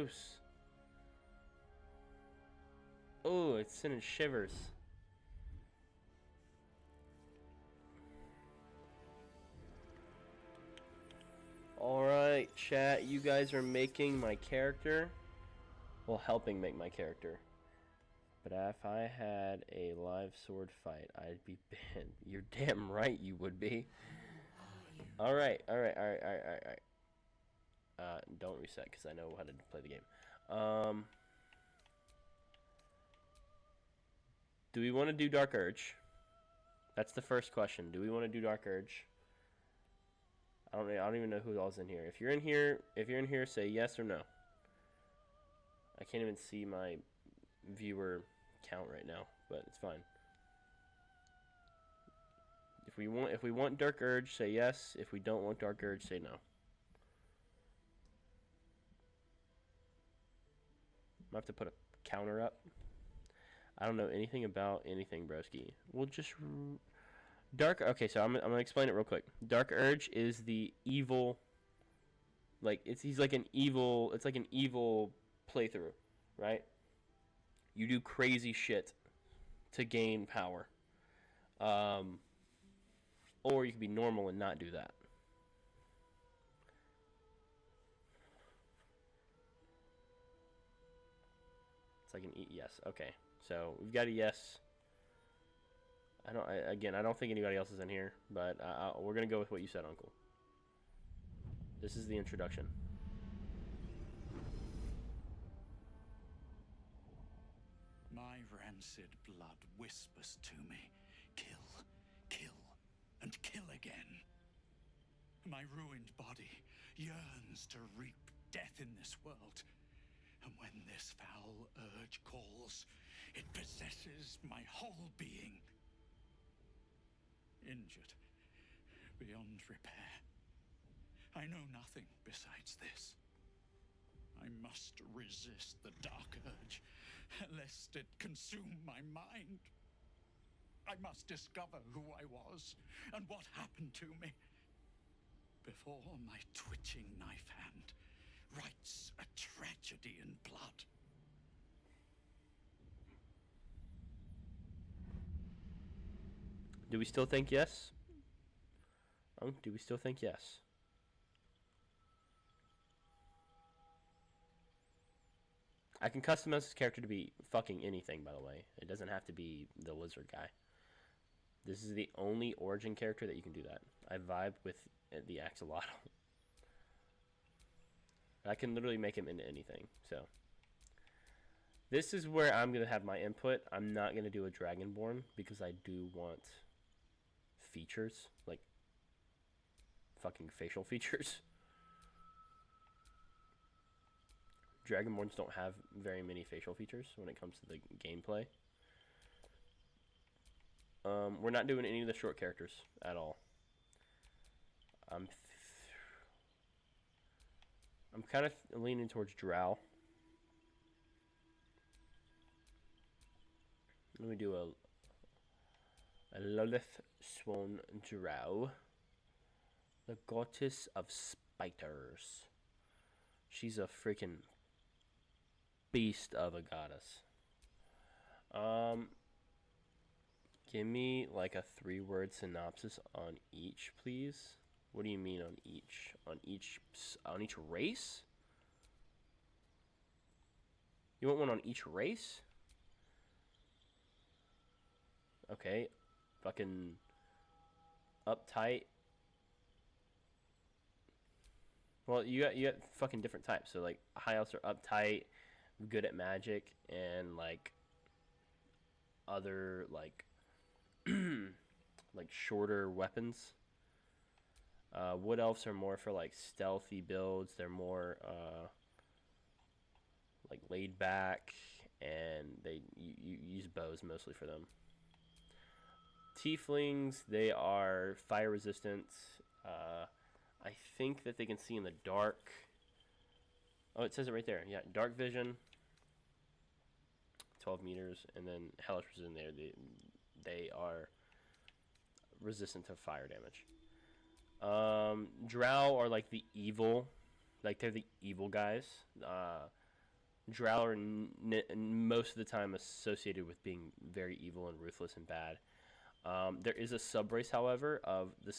gross. Oh, it's sending shivers. Alright, chat, you guys are making my character. Well, helping make my character. But if I had a live sword fight, I'd be banned. You're damn right you would be. Alright. Don't reset, because I know how to play the game. Do we want to do Dark Urge? That's the first question. Do we want to do Dark Urge? I don't even know who all's in here. If you're in here, say yes or no. I can't even see my viewer count right now, but it's fine. If we want Dark Urge, say yes. If we don't want Dark Urge, say no. I'm gonna have to put a counter up. I don't know anything about anything, broski. We'll just Okay, so I'm gonna explain it real quick. Dark Urge is the evil. He's like an evil. It's like an evil playthrough, right? You do crazy shit to gain power. Or you can be normal and not do that. It's like an yes. Okay, so we've got a yes. I don't think anybody else is in here, but we're gonna go with what you said, Uncle. This is the introduction. My rancid blood whispers to me, kill, kill, and kill again. My ruined body yearns to reap death in this world. And when this foul urge calls, it possesses my whole being. Injured beyond repair. I know nothing besides this. I must resist the dark urge, lest it consume my mind. I must discover who I was and what happened to me before my twitching knife hand writes a tragedy in blood. Do we still think yes? Do we still think yes? I can customize this character to be fucking anything, by the way. It doesn't have to be the lizard guy. This is the only origin character that you can do that. I vibe with the axolotl. I can literally make him into anything, so. This is where I'm going to have my input. I'm not going to do a Dragonborn because I do want features, like fucking facial features. Dragonborns don't have very many facial features when it comes to the gameplay. We're not doing any of the short characters at all. I'm kind of leaning towards Drow. Let me do a Lilith Swan Drow, the goddess of spiders. She's a freaking beast of a goddess. Give me like a 3-word synopsis on each, please. What do you mean on each? On each race? You want one on each race? Okay. Fucking uptight. Well, you got fucking different types. So like high elves are uptight, good at magic, and like other like like shorter weapons. Wood elves are more for like stealthy builds. They're more like laid back, and you use bows mostly for them. Tieflings, they are fire resistant. I think that they can see in the dark. Oh, it says it right there. Yeah, dark vision. 12 meters, and then hellish resistant. They are resistant to fire damage. Drow are like the evil, like they're the evil guys. Drow are most of the time associated with being very evil and ruthless and bad. There is a subrace, however, of the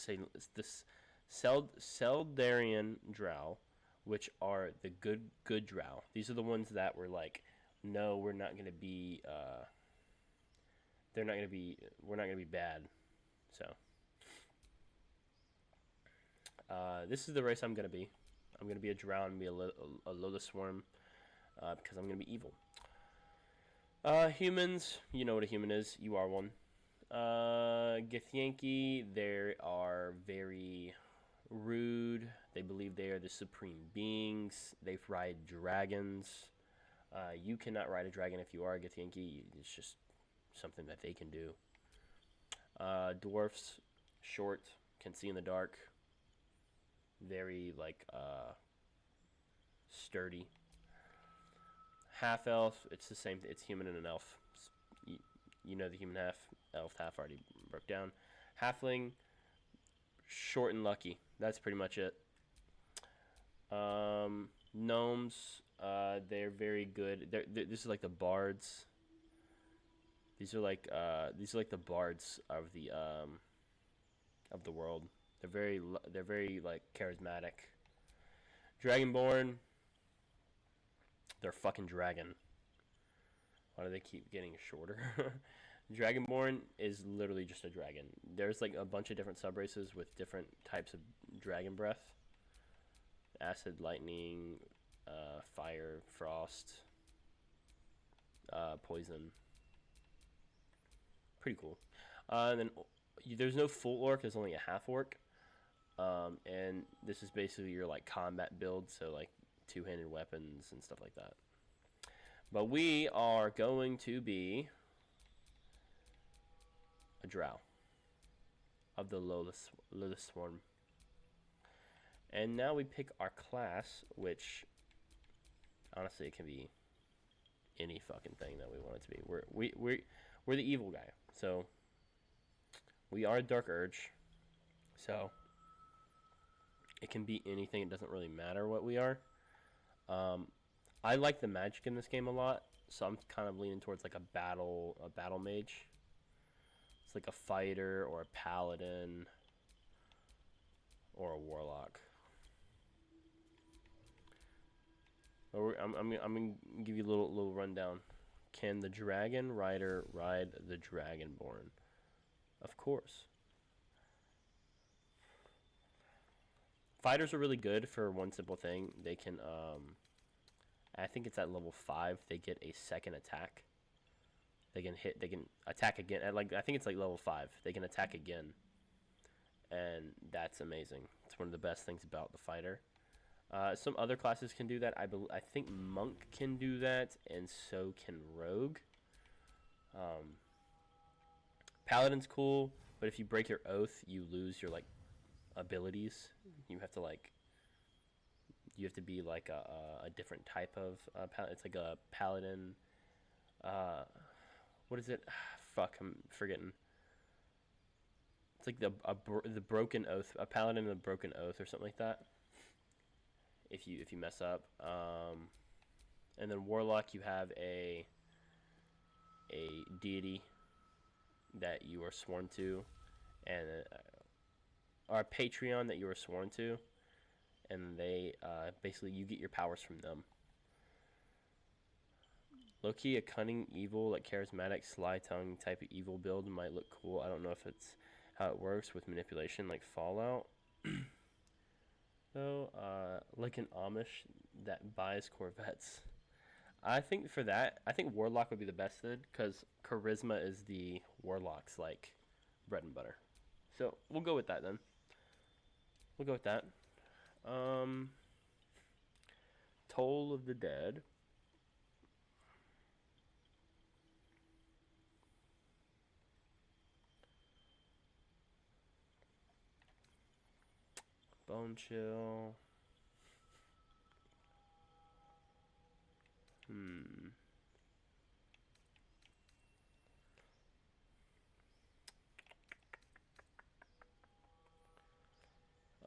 Seldarian Drow, which are the good Drow. These are the ones that were like, no, we're not gonna be. They're not gonna be. We're not gonna be bad. So, this is the race I'm gonna be. I'm gonna be a Drow and be a Lola Swarm, because I'm gonna be evil. Humans, you know what a human is. You are one. Githyanki, they are very rude. They believe they are the supreme beings. They ride dragons. You cannot ride a dragon if you are a Githyanki. It's just something that they can do. Dwarfs, short, can see in the dark. Very, like, sturdy. Half elf, it's the same. It's human and an elf. You know the human half, elf half already broke down. Halfling, short and lucky. That's pretty much it. Gnomes, they're very good. This is like the bards. These are like the bards of the world. They're very like charismatic. Dragonborn, they're fucking dragon. Why do they keep getting shorter? Dragonborn is literally just a dragon. There's like a bunch of different subraces with different types of dragon breath. Acid, lightning, fire, frost, poison. Pretty cool. And then there's no full orc. There's only a half orc. And this is basically your like combat build. So like two-handed weapons and stuff like that. But we are going to be a Drow of the Lola Swarm. And now we pick our class, which honestly it can be any fucking thing that we want it to be. We're the evil guy, so we are Dark Urge. So it can be anything. It doesn't really matter what we are. I like the magic in this game a lot, so I'm kind of leaning towards like a battle mage. It's like a fighter or a paladin or a warlock. I'm gonna give you a little rundown. Can the dragon rider ride the dragonborn? Of course. Fighters are really good for one simple thing. They can I think it's at level 5. They get a second attack. They can attack again. I think it's like level 5. They can attack again, and that's amazing. It's one of the best things about the fighter. Some other classes can do that. I think monk can do that, and so can rogue. Paladin's cool, but if you break your oath, you lose your like abilities. You have to be like a different type of it's like a paladin. What is it? Fuck, I'm forgetting. It's like the broken oath, a paladin of the broken oath or something like that. If you mess up, and then warlock, you have a deity that you are sworn to, and or a Patreon that you are sworn to, and they basically you get your powers from them. Low-key, a cunning, evil, like charismatic, sly tongue type of evil build might look cool. I don't know if it's how it works with manipulation like Fallout. So, like an Amish that buys Corvettes. I think for that, I think Warlock would be the best fit, because charisma is the Warlock's, like, bread and butter. So, we'll go with that then. We'll go with that. Toll of the Dead. Bone Chill.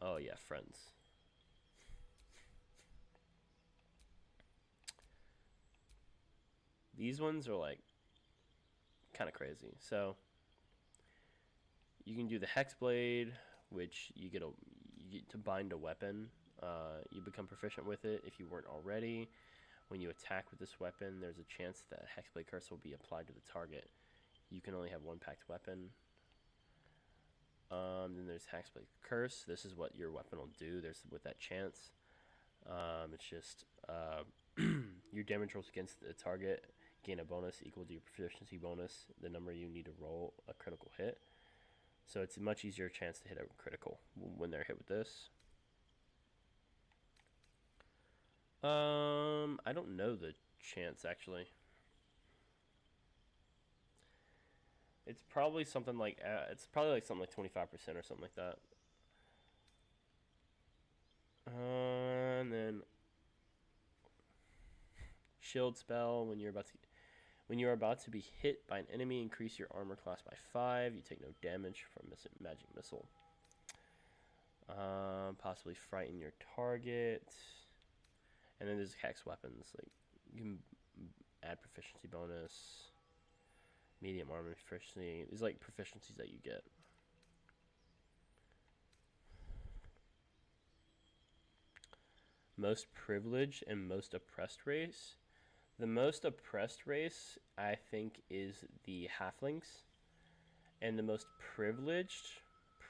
Oh yeah, Friends. These ones are like kind of crazy. So you can do the Hexblade, which you get to bind a weapon. You become proficient with it if you weren't already. When you attack with this weapon, there's a chance that Hexblade Curse will be applied to the target. You can only have one packed weapon. Then there's Hexblade Curse. This is what your weapon will do. There's with that chance. It's just your damage rolls against the target gain a bonus equal to your proficiency bonus, the number you need to roll a critical hit. So it's a much easier chance to hit a critical when they're hit with this. I don't know the chance actually. It's probably something like 25% or something like that. And then shield spell when you're about to be hit by an enemy, increase your armor class by 5. You take no damage from magic missile. Possibly frighten your target. And then there's hex weapons. Like you can add proficiency bonus, medium armor proficiency. These like proficiencies that you get. Most privileged and most oppressed race. The most oppressed race, I think, is the halflings, and the most privileged,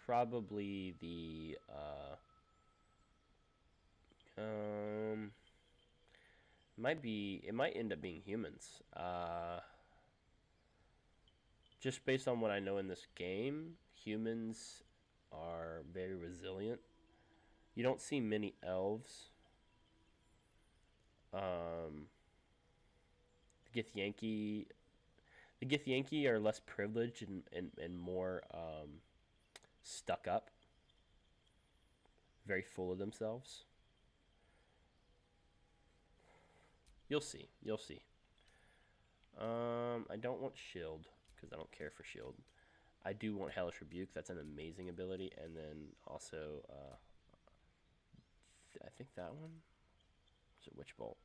probably the it might end up being humans. Just based on what I know in this game, humans are very resilient. You don't see many elves. The Githyanki are less privileged and more stuck up. Very full of themselves. You'll see. I don't want shield because I don't care for shield. I do want Hellish Rebuke. That's an amazing ability. And then also, I think that one is it Witch Bolt.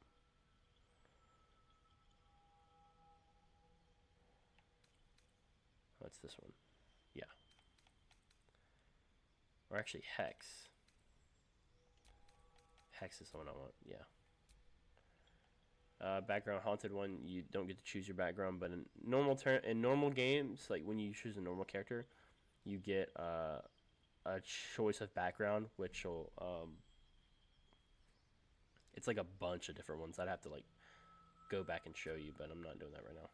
What's this one? Yeah. Or actually, Hex. Hex is the one I want. Yeah. Background haunted one. You don't get to choose your background, but in normal games, like when you choose a normal character, you get a choice of background, which will it's like a bunch of different ones. I'd have to like go back and show you, but I'm not doing that right now.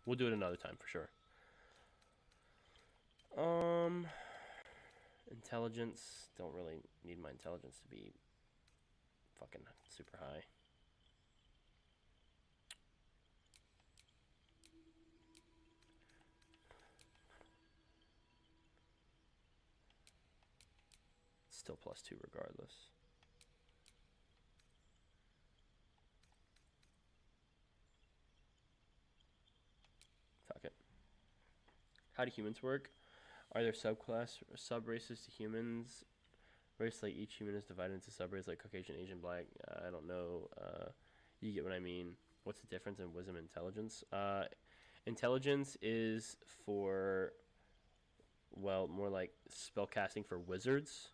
We'll do it another time for sure. Intelligence. Don't really need my intelligence to be fucking super high. Still +2 regardless. Fuck it. How do humans work? Are there sub-races to humans? Race like each human is divided into sub-races like Caucasian, Asian, Black. I don't know. You get what I mean. What's the difference in wisdom and intelligence? Intelligence is for, well, more like spellcasting for wizards.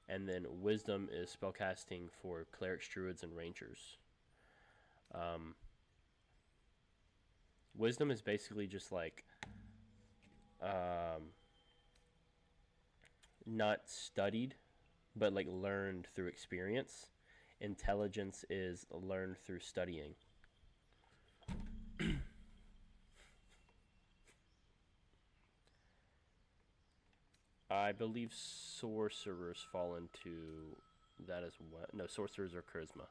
And then wisdom is spellcasting for clerics, druids, and rangers. Wisdom is basically just like not studied, but like learned through experience. Intelligence is learned through studying. I believe sorcerers fall into that as well. No, sorcerers are charisma.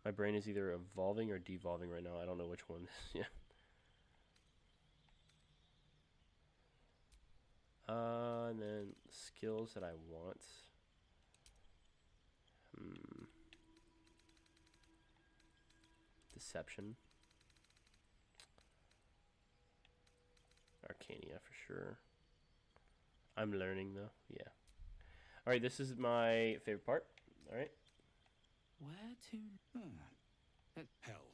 My brain is either evolving or devolving right now. I don't know which one. Yeah. And then skills that I want. Deception. Arcania for sure. I'm learning though. Yeah. All right, this is my favorite part. All right. Where to? Health.